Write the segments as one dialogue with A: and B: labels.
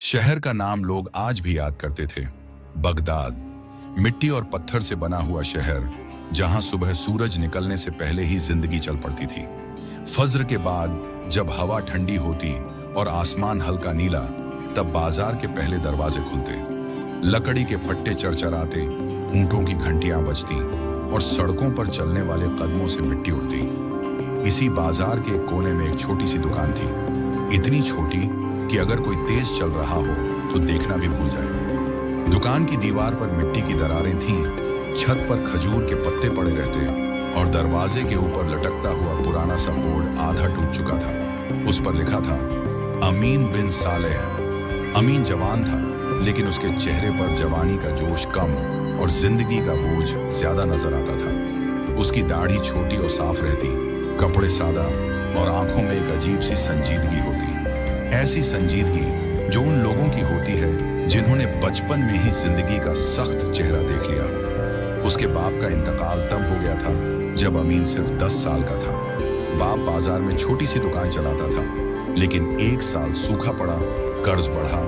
A: शहर का नाम लोग आज भी याद करते थे, बगदाद। मिट्टी और पत्थर से बना हुआ शहर, जहां सुबह सूरज निकलने से पहले ही जिंदगी चल पड़ती थी। फज्र के बाद जब हवा ठंडी होती और आसमान हल्का नीला, तब बाजार के पहले दरवाजे खुलते, लकड़ी के फट्टे चरचराते, ऊंटों की घंटियां बजती और सड़कों पर चलने वाले कदमों से मिट्टी उड़ती। इसी बाजार के एक कोने में एक छोटी सी दुकान थी, इतनी छोटी कि अगर कोई तेज चल रहा हो तो देखना भी भूल जाए। दुकान की दीवार पर मिट्टी की दरारें थीं, छत पर खजूर के पत्ते पड़े रहते और दरवाजे के ऊपर लटकता हुआ पुराना सा बोर्ड आधा टूट चुका था। उस पर लिखा था, अमीन बिन सालेह। अमीन जवान था, लेकिन उसके चेहरे पर जवानी का जोश कम और जिंदगी का बोझ ज्यादा नजर आता था। उसकी दाढ़ी छोटी और साफ रहती, कपड़े सादा और आंखों में एक अजीब सी संजीदगी होती। ऐसी संजीदगी जो उन लोगों की होती है जिन्होंने बचपन में ही जिंदगी का सख्त चेहरा देख लिया हो। उसके बाप का इंतकाल तब हो गया था जब अमीन सिर्फ 10 साल का था। बाप बाजार में छोटी सी दुकान चलाता था, लेकिन एक साल सूखा पड़ा, कर्ज बढ़ा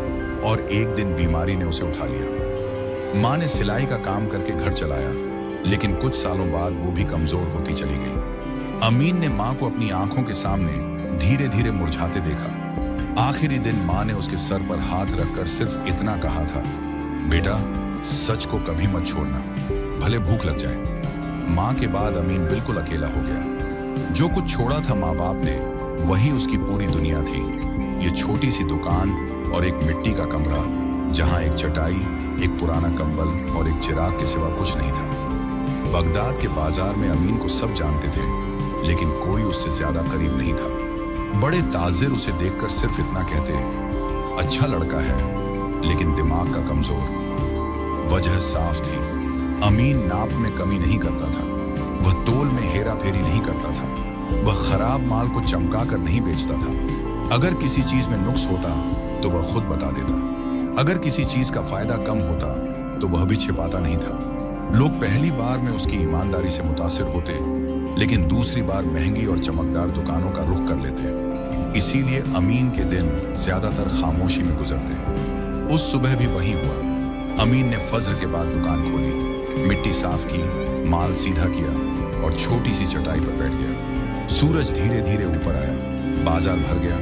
A: और एक दिन बीमारी ने उसे उठा लिया। माँ ने सिलाई का काम करके घर चलाया, लेकिन कुछ सालों बाद वो भी कमजोर होती चली गई। अमीन ने माँ को अपनी आंखों के सामने धीरे धीरे मुरझाते देखा। आखिरी दिन माँ ने उसके सर पर हाथ रखकर सिर्फ इतना कहा था, बेटा सच को कभी मत छोड़ना, भले भूख लग जाए। माँ के बाद अमीन बिल्कुल अकेला हो गया। जो कुछ छोड़ा था माँ बाप ने, वही उसकी पूरी दुनिया थी। ये छोटी सी दुकान और एक मिट्टी का कमरा, जहाँ एक चटाई, एक पुराना कंबल और एक चिराग के सिवा कुछ नहीं था। बगदाद के बाजार में अमीन को सब जानते थे, लेकिन कोई उससे ज्यादा करीब नहीं था। बड़े ताजिर उसे देखकर सिर्फ इतना कहते, अच्छा लड़का है, लेकिन दिमाग का कमजोर। वजह साफ थी, अमीन नाप में कमी नहीं करता था, वह तोल में हेरा फेरी नहीं करता था, वह खराब माल को चमका कर नहीं बेचता था। अगर किसी चीज में नुक्स होता तो वह खुद बता देता, अगर किसी चीज का फायदा कम होता तो वह भी छिपाता नहीं था। लोग पहली बार में उसकी ईमानदारी से मुतासिर होते, लेकिन दूसरी बार महंगी और चमकदार दुकानों का रुख कर लेते। इसीलिए अमीन के दिन ज्यादातर खामोशी में गुजरते। उस सुबह भी वही हुआ। अमीन ने फज्र के बाद दुकान खोली, मिट्टी साफ की, माल सीधा किया और छोटी सी चटाई पर बैठ गया। सूरज धीरे धीरे ऊपर आया, बाजार भर गया,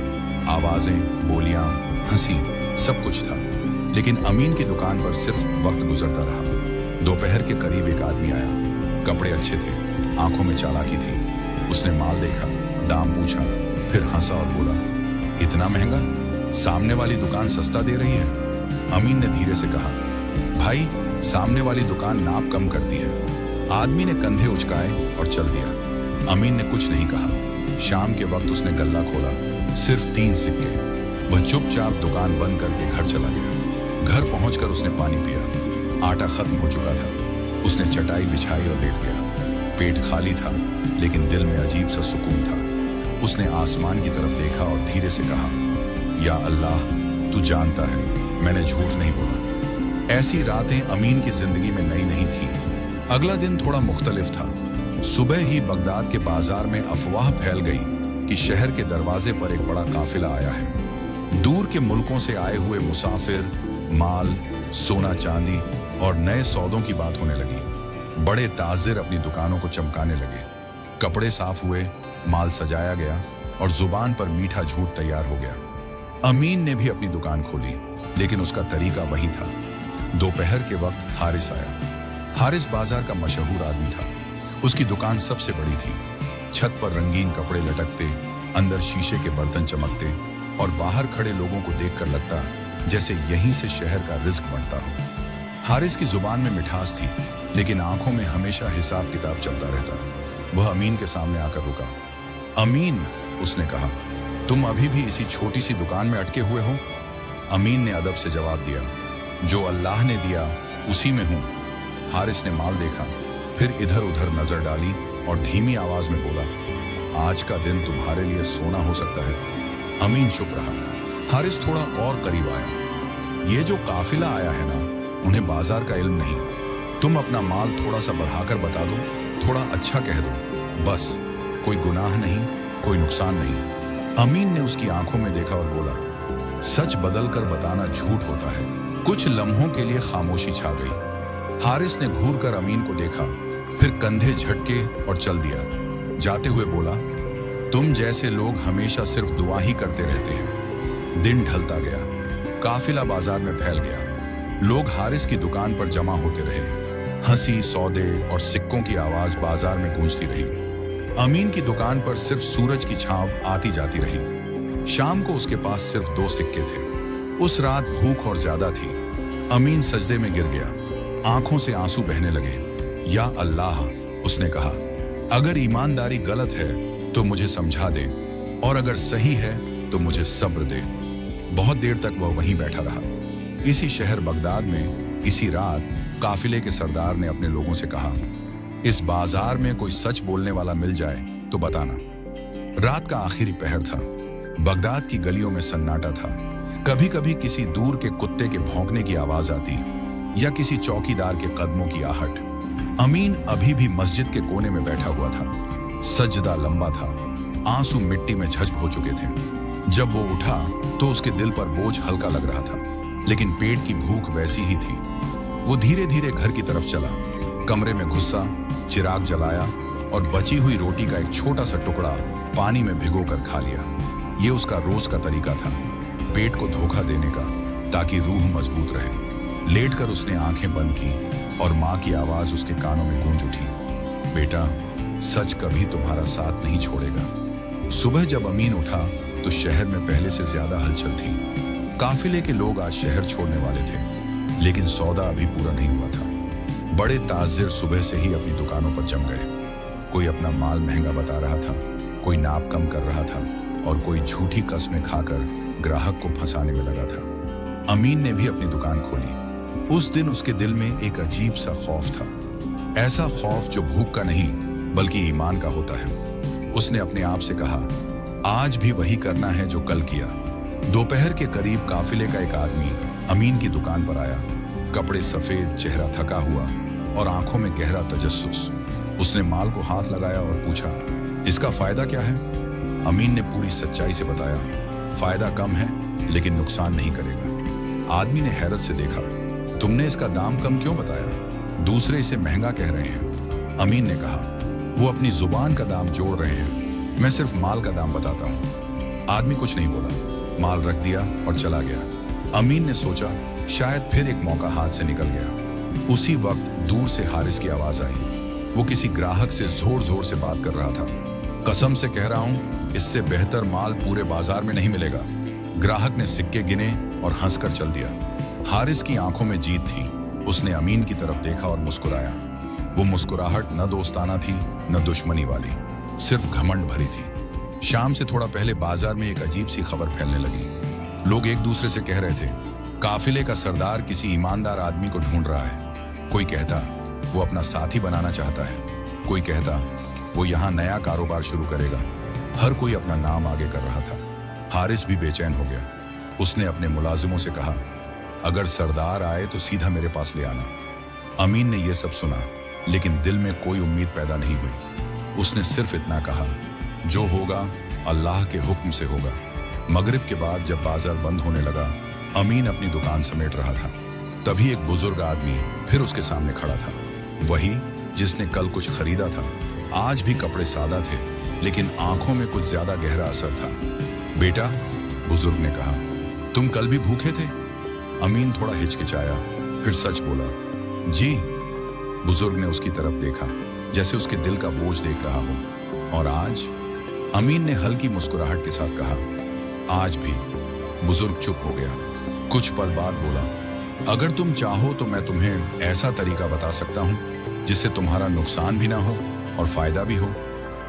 A: आवाजें, बोलियां, हंसी, सब कुछ था। लेकिन अमीन की दुकान पर सिर्फ वक्त गुजरता रहा। दोपहर के करीब एक आदमी आया, कपड़े अच्छे थे, आंखों में चालाकी थी। उसने माल देखा, दाम पूछा, फिर हंसा और बोला, इतना महंगा? सामने वाली दुकान सस्ता दे रही है। अमीन ने धीरे से कहा, भाई सामने वाली दुकान नाप कम करती है। आदमी ने कंधे उचकाए और चल दिया। अमीन ने कुछ नहीं कहा। शाम के वक्त उसने गल्ला खोला, सिर्फ 3 सिक्के। वह चुपचाप दुकान बंद करके घर चला गया। घर पहुंचकर उसने पानी पिया। आटा खत्म हो चुका था। उसने चटाई बिछाई और लेट गया। पेट खाली था, लेकिन दिल में अजीब सा सुकून था। उसने आसमान की तरफ देखा और धीरे से कहा, या अल्लाह, तू जानता है मैंने झूठ नहीं बोला। ऐसी रातें अमीन की जिंदगी में नई नहीं थी। अगला दिन थोड़ा मुख्तलिफ था। सुबह ही बगदाद के बाजार में अफवाह फैल गई कि शहर के दरवाजे पर एक बड़ा काफिला आया है। दूर के मुल्कों से आए हुए मुसाफिर, माल, सोना चांदी और नए सौदों की बात होने लगी। बड़े ताजिर अपनी दुकानों को चमकाने लगे। कपड़े साफ हुए, माल सजाया गया और जुबान पर मीठा झूठ तैयार हो गया। अमीन ने भी अपनी दुकान खोली, लेकिन उसका तरीका वही था। दोपहर के वक्त हारिस आया। हारिस बाजार का मशहूर आदमी था। उसकी दुकान सबसे बड़ी थी। छत पर रंगीन कपड़े लटकते, अंदर शीशे के बर्तन चमकते और बाहर खड़े लोगों को देखकर लगता जैसे यहीं से शहर का रिज्क बनता हो। हारिस की जुबान में मिठास थी, लेकिन आंखों में हमेशा हिसाब किताब चलता रहता। वह अमीन के सामने आकर रुका। अमीन, उसने कहा, तुम अभी भी इसी छोटी सी दुकान में अटके हुए हो? अमीन ने अदब से जवाब दिया, जो अल्लाह ने दिया उसी में हूं। हारिस ने माल देखा, फिर इधर उधर नजर डाली और धीमी आवाज में बोला, आज का दिन तुम्हारे लिए सोना हो सकता है। अमीन चुप रहा। हारिस थोड़ा और करीब आया। ये जो काफिला आया है ना, उन्हें बाजार का इल्म नहीं। तुम अपना माल थोड़ा सा बढ़ाकर बता दो, थोड़ा अच्छा कह दो, बस। कोई गुनाह नहीं, कोई नुकसान नहीं। अमीन ने उसकी आंखों में देखा और बोला, सच बदलकर बताना झूठ होता है। कुछ लम्हों के लिए खामोशी छा गई। हारिस ने घूर कर अमीन को देखा, फिर कंधे झटके और चल दिया। जाते हुए बोला, तुम जैसे लोग हमेशा सिर्फ दुआ ही करते रहते हैं। दिन ढलता गया, काफिला बाजार में फैल गया। लोग हारिस की दुकान पर जमा होते रहे। हंसी, सौदे और सिक्कों की आवाज बाजार में गूंजती रही। अमीन की दुकान पर सिर्फ सूरज की छांव आती जाती रही। शाम को उसके पास सिर्फ 2 सिक्के थे। उस रात भूख और ज्यादा थी। अमीन सजदे में गिर गया, आंखों से आंसू बहने लगे। या अल्लाह, उसने कहा, अगर ईमानदारी गलत है तो मुझे समझा दे, और अगर सही है तो मुझे सब्र दे। बहुत देर तक वह वहीं बैठा रहा। इसी शहर बगदाद में इसी रात काफिले के सरदार ने अपने लोगों से कहा, इस बाजार में कोई सच बोलने वाला मिल जाए तो बताना। रात का आखिरी पहर था। बगदाद की गलियों में सन्नाटा था। कभी कभी किसी दूर के कुत्ते के भौंकने की आवाज आती या किसी चौकीदार के कदमों की आहट। अमीन अभी भी मस्जिद के कोने में बैठा हुआ था। सजदा लंबा था, आंसू मिट्टी में झज्ब हो चुके थे। जब वो उठा तो उसके दिल पर बोझ हल्का लग रहा था, लेकिन पेट की भूख वैसी ही थी। वो धीरे धीरे घर की तरफ चला, कमरे में घुसा, चिराग जलाया और बची हुई रोटी का एक छोटा सा टुकड़ा पानी में भिगोकर खा लिया। ये उसका रोज का तरीका था, पेट को धोखा देने का, ताकि रूह मजबूत रहे। लेटकर उसने आंखें बंद की और माँ की आवाज उसके कानों में गूंज उठी, बेटा, सच कभी तुम्हारा साथ नहीं छोड़ेगा। सुबह जब अमीन उठा तो शहर में पहले से ज्यादा हलचल थी। काफिले के लोग आज शहर छोड़ने वाले थे, लेकिन सौदा अभी पूरा नहीं हुआ था। बड़े ताजिर सुबह से ही अपनी दुकानों पर जम गए। कोई अपना माल महंगा बता रहा था, कोई नाप कम कर रहा था और कोई झूठी कस्में खाकर ग्राहक को फंसाने में लगा था। अमीन ने भी अपनी दुकान खोली। उस दिन उसके दिल में एक अजीब सा खौफ था, ऐसा खौफ जो भूख का नहीं बल्कि ईमान का होता है। उसने अपने आप से कहा, आज भी वही करना है जो कल किया। दोपहर के करीब काफिले का एक आदमी अमीन की दुकान पर आया। कपड़े सफेद, चेहरा थका हुआ और आंखों में गहरा तजस्सुस। उसने माल को हाथ लगाया और पूछा, इसका फायदा क्या है? अमीन ने पूरी सच्चाई से बताया, फायदा कम है लेकिन नुकसान नहीं करेगा। आदमी ने हैरत से देखा, तुमने इसका दाम कम क्यों बताया? दूसरे इसे महंगा कह रहे हैं। अमीन ने कहा, वो अपनी जुबान का दाम जोड़ रहे हैं, मैं सिर्फ माल का दाम बताता हूँ। आदमी कुछ नहीं बोला, माल रख दिया और चला गया। अमीन ने सोचा, शायद फिर एक मौका हाथ से निकल गया। उसी वक्त दूर से हारिस की आवाज आई। वो किसी ग्राहक से जोर जोर से बात कर रहा था। कसम से कह रहा हूं, इससे बेहतर माल पूरे बाजार में नहीं मिलेगा। ग्राहक ने सिक्के गिने और हंसकर चल दिया। हारिस की आंखों में जीत थी। उसने अमीन की तरफ देखा और मुस्कुराया। वो मुस्कुराहट न दोस्ताना थी न दुश्मनी वाली, सिर्फ घमंड भरी थी। शाम से थोड़ा पहले बाजार में एक अजीब सी खबर फैलने लगी। लोग एक दूसरे से कह रहे थे, काफिले का सरदार किसी ईमानदार आदमी को ढूंढ रहा है। कोई कहता वो अपना साथी बनाना चाहता है, कोई कहता वो यहाँ नया कारोबार शुरू करेगा। हर कोई अपना नाम आगे कर रहा था। हारिस भी बेचैन हो गया। उसने अपने मुलाजिमों से कहा, अगर सरदार आए तो सीधा मेरे पास ले आना। अमीन ने यह सब सुना, लेकिन दिल में कोई उम्मीद पैदा नहीं हुई। उसने सिर्फ इतना कहा, जो होगा अल्लाह के हुक्म से होगा। मगरिब के बाद जब बाजार बंद होने लगा, अमीन अपनी दुकान समेट रहा था। तभी एक बुजुर्ग आदमी फिर उसके सामने खड़ा था। वही जिसने कल कुछ खरीदा था। आज भी कपड़े सादा थे, लेकिन आंखों में कुछ ज्यादा गहरा असर था। बेटा, बुजुर्ग ने कहा, तुम कल भी भूखे थे? अमीन थोड़ा हिचकिचाया, फिर सच बोला, जी। बुजुर्ग ने उसकी तरफ देखा, जैसे उसके दिल का बोझ देख रहा हो। और आज? अमीन ने हल्की मुस्कुराहट के साथ कहा, आज भी। बुजुर्ग चुप हो गया। कुछ पल बाद बोला, अगर तुम चाहो तो मैं तुम्हें ऐसा तरीका बता सकता हूं जिससे तुम्हारा नुकसान भी ना हो और फायदा भी हो।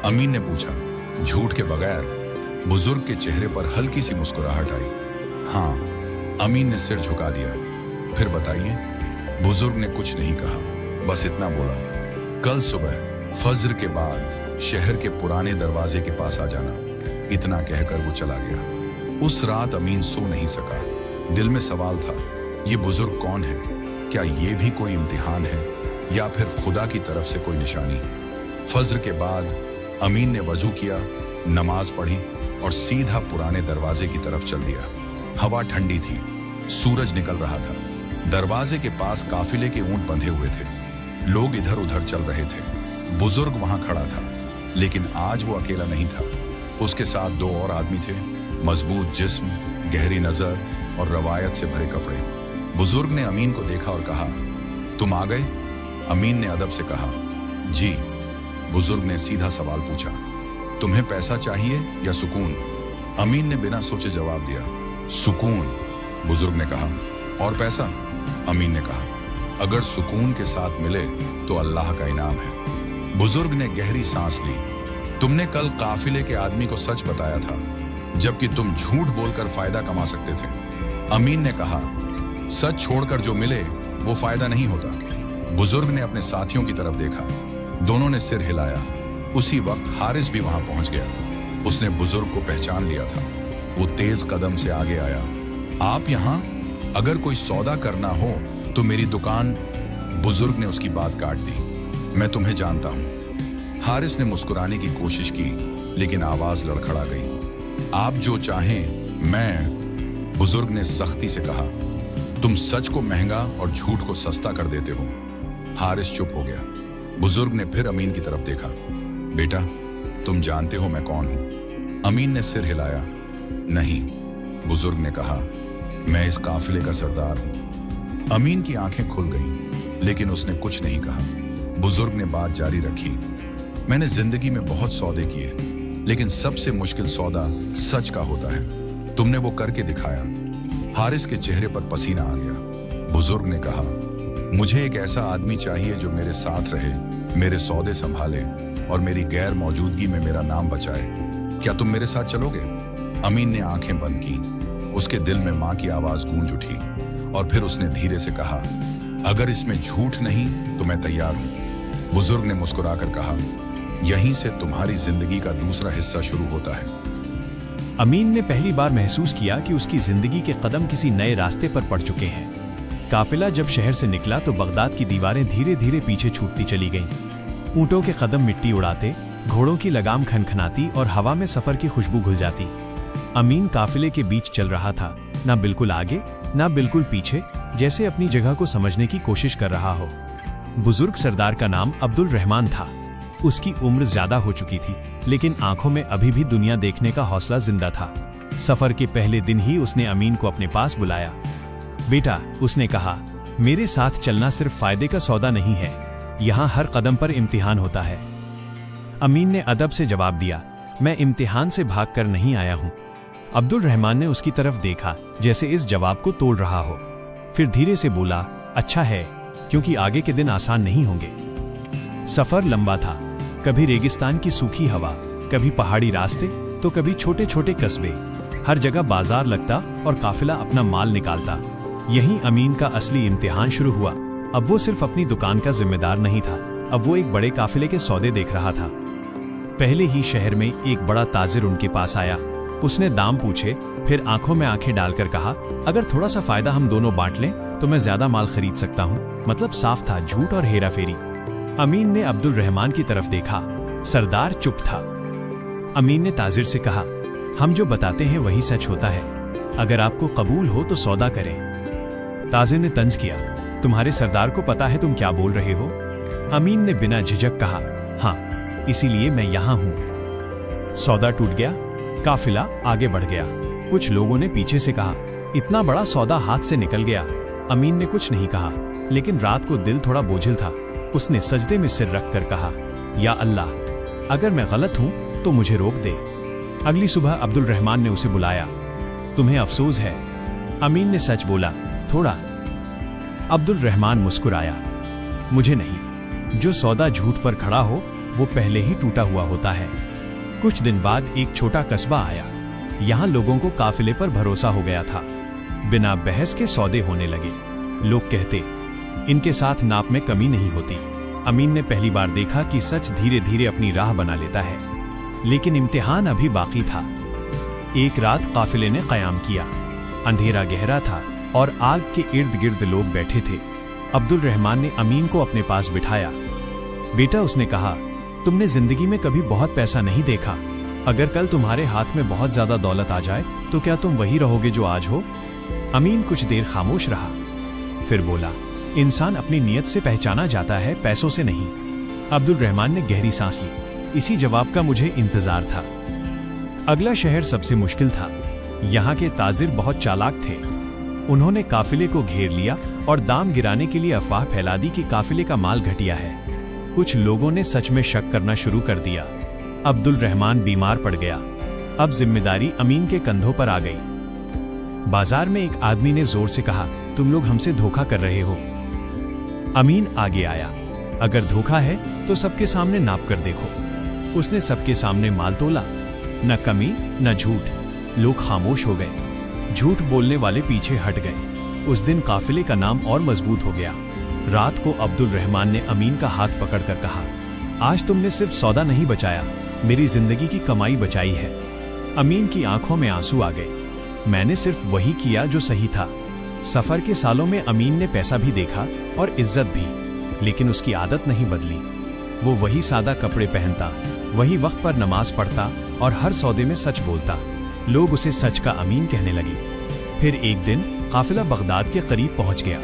A: अमीन ने पूछा, झूठ के बगैर? बुजुर्ग के चेहरे पर हल्की सी मुस्कुराहट आई। हाँ, अमीन ने सिर झुका दिया। फिर बताइए। बुजुर्ग ने कुछ नहीं कहा, बस इतना बोला, कल सुबह फज्र के बाद शहर के पुराने दरवाजे के पास आ जाना। इतना कहकर वो चला गया। उस रात अमीन सो नहीं सका। दिल में सवाल था, ये बुजुर्ग कौन है? क्या ये भी कोई इम्तिहान है या फिर खुदा की तरफ से कोई निशानी? फज्र के बाद अमीन ने वजू किया, नमाज पढ़ी और सीधा पुराने दरवाजे की तरफ चल दिया। हवा ठंडी थी, सूरज निकल रहा था। दरवाजे के पास काफिले के ऊंट बंधे हुए थे। लोग इधर उधर चल रहे थे। बुजुर्ग वहां खड़ा था, लेकिन आज वो अकेला नहीं था। उसके साथ दो और आदमी थे, मजबूत जिस्म, गहरी नजर और रवायत से भरे कपड़े। बुजुर्ग ने अमीन को देखा और कहा, तुम आ गए? अमीन ने अदब से कहा, जी। बुजुर्ग ने सीधा सवाल पूछा, तुम्हें पैसा चाहिए या सुकून? अमीन ने बिना सोचे जवाब दिया, सुकून। बुजुर्ग ने कहा, और पैसा? अमीन ने कहा, अगर सुकून के साथ मिले तो अल्लाह का इनाम है। बुजुर्ग ने गहरी सांस ली। तुमने कल काफिले के आदमी को सच बताया था, जबकि तुम झूठ बोलकर फायदा कमा सकते थे। अमीन ने कहा, सच छोड़कर जो मिले वो फायदा नहीं होता। बुजुर्ग ने अपने साथियों की तरफ देखा। दोनों ने सिर हिलाया। उसी वक्त हारिस भी वहां पहुंच गया। उसने बुजुर्ग को पहचान लिया था। वो तेज कदम से आगे आया। आप यहां? अगर कोई सौदा करना हो तो मेरी दुकान। बुजुर्ग ने उसकी बात काट दी। मैं तुम्हें जानता हूं। हारिस ने मुस्कुराने की कोशिश की, लेकिन आवाज लड़खड़ा गई। आप जो चाहें मैं। बुजुर्ग ने सख्ती से कहा, तुम सच को महंगा और झूठ को सस्ता कर देते हो। हारिस चुप हो गया। बुजुर्ग ने फिर अमीन की तरफ देखा। बेटा, तुम जानते हो मैं कौन हूं? अमीन ने सिर हिलाया। नहीं। बुजुर्ग ने कहा, मैं इस काफिले का सरदार हूं। अमीन की आंखें खुल गईं, लेकिन उसने कुछ नहीं कहा। बुजुर्ग ने बात जारी रखी, मैंने जिंदगी में बहुत सौदे किए, लेकिन सबसे मुश्किल सौदा सच का होता है। तुमने वो करके दिखाया। हारिस के चेहरे पर पसीना आ गया। बुजुर्ग ने कहा, मुझे एक ऐसा आदमी चाहिए जो मेरे साथ रहे, मेरे सौदे संभाले और मेरी गैर मौजूदगी में मेरा नाम बचाए। क्या तुम मेरे साथ चलोगे? अमीन ने आंखें बंद की। उसके दिल में मां की आवाज गूंज उठी और फिर उसने धीरे से कहा, अगर इसमें झूठ नहीं तो मैं तैयार हूं। बुजुर्ग ने मुस्कुराकर कहा, यहीं से तुम्हारी जिंदगी का दूसरा हिस्सा शुरू होता है।
B: अमीन ने पहली बार महसूस किया कि उसकी जिंदगी के कदम किसी नए रास्ते पर पड़ चुके हैं। काफिला जब शहर से निकला तो बगदाद की दीवारें धीरे धीरे पीछे छूटती चली गईं। ऊंटों के कदम मिट्टी उड़ाते, घोड़ों की लगाम खनखनाती और हवा में सफर की खुशबू घुल जाती। अमीन काफिले के बीच चल रहा था, ना बिल्कुल आगे ना बिल्कुल पीछे, जैसे अपनी जगह को समझने की कोशिश कर रहा हो। बुजुर्ग सरदार का नाम अब्दुल रहमान था। उसकी उम्र ज्यादा हो चुकी थी, लेकिन आंखों में अभी भी दुनिया देखने का हौसला जिंदा था। सफर के पहले दिन ही उसने अमीन को अपने पास बुलाया। बेटा, उसने कहा, मेरे साथ चलना सिर्फ फायदे का सौदा नहीं है, यहाँ हर कदम पर इम्तिहान होता है। अमीन ने अदब से जवाब दिया, मैं इम्तिहान से भागकर नहीं आया हूँ। अब्दुल रहमान ने उसकी तरफ देखा, जैसे इस जवाब को तोड़ रहा हो। फिर धीरे से बोला, अच्छा है, क्योंकि आगे के दिन आसान नहीं होंगे। सफर लंबा था, कभी रेगिस्तान की सूखी हवा, कभी पहाड़ी रास्ते, तो कभी छोटे छोटे कस्बे। हर जगह बाजार लगता और काफिला अपना माल निकालता। यहीं अमीन का असली इम्तिहान शुरू हुआ। अब वो सिर्फ अपनी दुकान का जिम्मेदार नहीं था, अब वो एक बड़े काफिले के सौदे देख रहा था। पहले ही शहर में एक बड़ा ताजिर उनके पास आया। उसने दाम पूछे, फिर आंखों में आंखें डालकर कहा, अगर थोड़ा सा फायदा हम दोनों बांट लें तो मैं ज्यादा माल खरीद सकता हूँ। मतलब साफ था, झूठ और हेरा फेरी। अमीन ने अब्दुल रहमान की तरफ देखा। सरदार चुप था। अमीन ने ताजिर से कहा, हम जो बताते हैं वही सच होता है, अगर आपको कबूल हो तो सौदा करें। ताजिर ने तंज किया, तुम्हारे सरदार को पता है तुम क्या बोल रहे हो? अमीन ने बिना झिझक कहा, हाँ, इसीलिए मैं यहाँ हूँ। सौदा टूट गया, काफिला आगे बढ़ गया। कुछ लोगों ने पीछे से कहा, इतना बड़ा सौदा हाथ से निकल गया। अमीन ने कुछ नहीं कहा, लेकिन रात को दिल थोड़ा बोझिल था। उसने सजदे में सिर रखकर कहा, या अल्लाह, अगर मैं गलत हूं तो मुझे रोक दे। अगली सुबह अब्दुल रहमान ने उसे बुलाया। तुम्हें अफसोस है? अमीन ने सच बोला, थोड़ा। अब्दुल रहमान मुस्कुराया, मुझे नहीं, जो सौदा झूठ पर खड़ा हो वो पहले ही टूटा हुआ होता है। कुछ दिन बाद एक छोटा कस्बा आया। यहाँ लोगों को काफिले पर भरोसा हो गया था। बिना बहस के सौदे होने लगे। लोग कहते, इनके साथ नाप में कमी नहीं होती। अमीन ने पहली बार देखा कि सच धीरे धीरे अपनी राह बना लेता है। लेकिन इम्तिहान अभी बाकी था। एक रात काफिले ने कयाम किया। अंधेरा गहरा था और आग के इर्द गिर्द लोग बैठे थे। अब्दुल रहमान ने अमीन को अपने पास बिठाया। बेटा, उसने कहा, तुमने जिंदगी में कभी बहुत पैसा नहीं देखा, अगर कल तुम्हारे हाथ में बहुत ज्यादा दौलत आ जाए तो क्या तुम वही रहोगे जो आज हो? अमीन कुछ देर खामोश रहा, फिर बोला, इंसान अपनी नीयत से पहचाना जाता है, पैसों से नहीं। अब्दुल रहमान ने गहरी सांस ली। इसी जवाब का मुझे इंतजार था। अगला शहर सबसे मुश्किल था। यहाँ के ताजिर बहुत चालाक थे। उन्होंने काफिले को घेर लिया और दाम गिराने के लिए अफवाह फैला दी कि काफिले का माल घटिया है। कुछ लोगों ने सच में शक करना शुरू कर दिया। अब्दुल रहमान बीमार पड़ गया। अब जिम्मेदारी अमीन के कंधों पर आ गई। बाजार में एक आदमी ने जोर से कहा, तुम लोग हमसे धोखा कर रहे हो। अमीन आगे आया। अगर धोखा है तो सबके सामने नाप कर देखो। उसने सबके सामने माल तोला, न कमी न झूठ। लोग खामोश हो गए। झूठ बोलने वाले पीछे हट गए। उस दिन काफिले का नाम और मजबूत हो गया। रात को अब्दुल रहमान ने अमीन का हाथ पकड़कर कहा, आज तुमने सिर्फ सौदा नहीं बचाया, मेरी जिंदगी की कमाई बचाई है। अमीन की आंखों में आंसू आ गए। मैंने सिर्फ वही किया जो सही था। सफर के सालों में अमीन ने पैसा भी देखा और इज्जत भी, लेकिन उसकी आदत नहीं बदली। वो वही सादा कपड़े पहनता, वही वक्त पर नमाज पढ़ता और हर सौदे में सच बोलता। लोग उसे सच का अमीन कहने लगे। फिर एक दिन काफिला बगदाद के करीब पहुंच गया।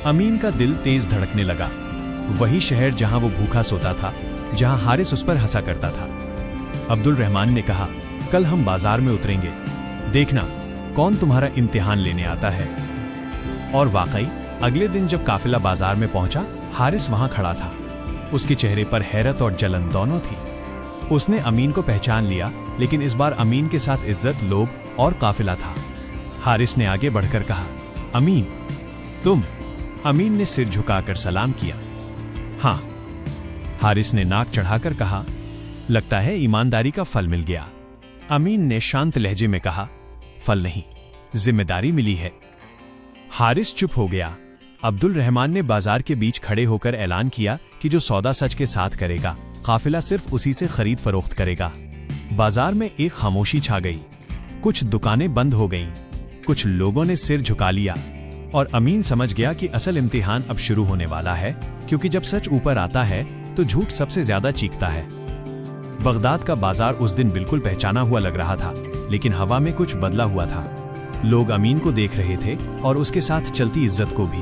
B: अमीन का दिल तेज धड़कने लगा। वही शहर जहां वो भूखा सोता था, जहां हारिस उस पर हंसा करता था। अब्दुल रहमान ने कहा, कल हम बाजार में उतरेंगे, देखना कौन तुम्हारा इम्तिहान लेने आता है। और वाकई अगले दिन जब काफिला बाजार में पहुंचा, हारिस वहां खड़ा था। उसके चेहरे पर हैरत और जलन दोनों थी। उसने अमीन को पहचान लिया, लेकिन इस बार अमीन के साथ इज्जत, लोभ और काफिला था। हारिस ने आगे बढ़कर कहा, अमीन तुम? अमीन ने सिर झुकाकर सलाम किया। हाँ। हारिस ने नाक चढ़ाकर कहा, लगता है ईमानदारी का फल मिल गया। अमीन ने शांत लहजे में कहा, फल नहीं, जिम्मेदारी मिली है। हारिस चुप हो गया। अब्दुल रहमान ने बाजार के बीच खड़े होकर ऐलान किया कि जो सौदा सच के साथ करेगा, काफिला सिर्फ उसी से खरीद फरोख्त करेगा। बाजार में एक खामोशी छा गई। कुछ दुकानें बंद हो गईं, कुछ लोगों ने सिर झुका लिया और अमीन समझ गया कि असल इम्तिहान अब शुरू होने वाला है, क्योंकि जब सच ऊपर आता है तो झूठ सबसे ज्यादा चीखता है। बगदाद का बाजार उस दिन बिल्कुल पहचाना हुआ लग रहा था, लेकिन हवा में कुछ बदला हुआ था। लोग अमीन को देख रहे थे और उसके साथ चलती इज्जत को भी।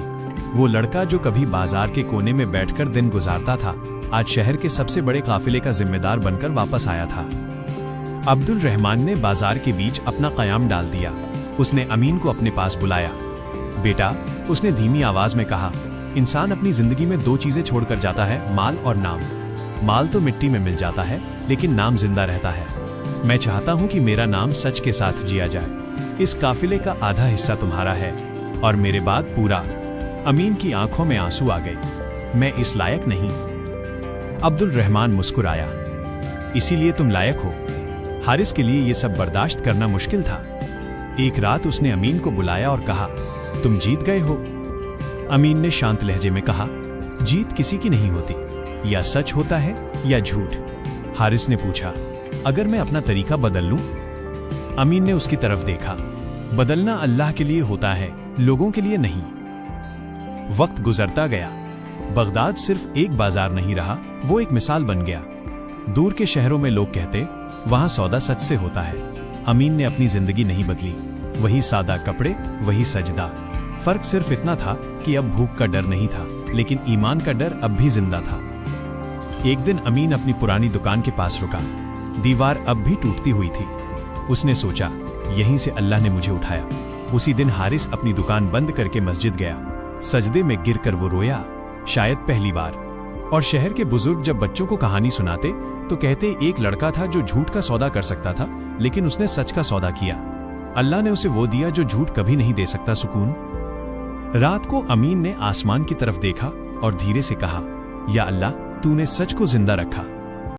B: वो लड़का जो कभी बाजार के कोने में बैठकर दिन गुजारता था, आज शहर के सबसे बड़े काफिले का जिम्मेदार बनकर वापस आया था। अब्दुल रहमान ने बाजार के बीच अपना कयाम डाल दिया। उसने अमीन को अपने पास बुलाया। बेटा, उसने धीमी आवाज में कहा, इंसान अपनी जिंदगी में दो चीजें छोड़कर जाता है, माल और नाम। माल तो मिट्टी में मिल जाता है, लेकिन नाम जिंदा रहता है। मैं चाहता हूं कि मेरा नाम सच के साथ जिया जाए। इस काफिले का आधा हिस्सा तुम्हारा है और मेरे बाद पूरा। अमीन की आंखों में आंसू आ गए। मैं इस लायक नहीं। अब्दुल रहमान मुस्कुराया, इसीलिए तुम लायक हो। हारिस के लिए यह सब बर्दाश्त करना मुश्किल था। एक रात उसने अमीन को बुलाया और कहा, तुम जीत गए हो। अमीन ने शांत लहजे में कहा, जीत किसी की नहीं होती, या सच होता है या झूठ। हारिस ने पूछा, अगर मैं अपना तरीका बदल लूं? अमीन ने उसकी तरफ देखा। बदलना अल्लाह के लिए होता है, लोगों के लिए नहीं। वक्त गुजरता गया। बगदाद सिर्फ एक बाजार नहीं रहा, वो एक मिसाल बन गया। दूर के शहरों में लोग कहते, वहां सौदा सच से होता है। अमीन ने अपनी जिंदगी नहीं बदली। वही सादा कपड़े, वही सजदा। फर्क सिर्फ इतना था कि अब भूख का डर नहीं था, लेकिन ईमान का डर अब भी जिंदा था। एक दिन अमीन अपनी पुरानी दुकान के पास रुका। दीवार अब भी टूटती हुई थी। उसने सोचा, यहीं से अल्लाह ने मुझे उठाया। उसी दिन हारिस अपनी दुकान बंद करके मस्जिद गया। सजदे में गिरकर वो रोया, शायद पहली बार। और शहर के बुजुर्ग जब बच्चों को कहानी सुनाते तो कहते, एक लड़का था जो झूठ का सौदा कर सकता था, लेकिन उसने सच का सौदा किया। अल्लाह ने उसे वो दिया जो झूठ कभी नहीं दे सकता, सुकून। रात को अमीन ने आसमान की तरफ देखा और धीरे से कहा, या अल्लाह, तूने सच को जिंदा रखा।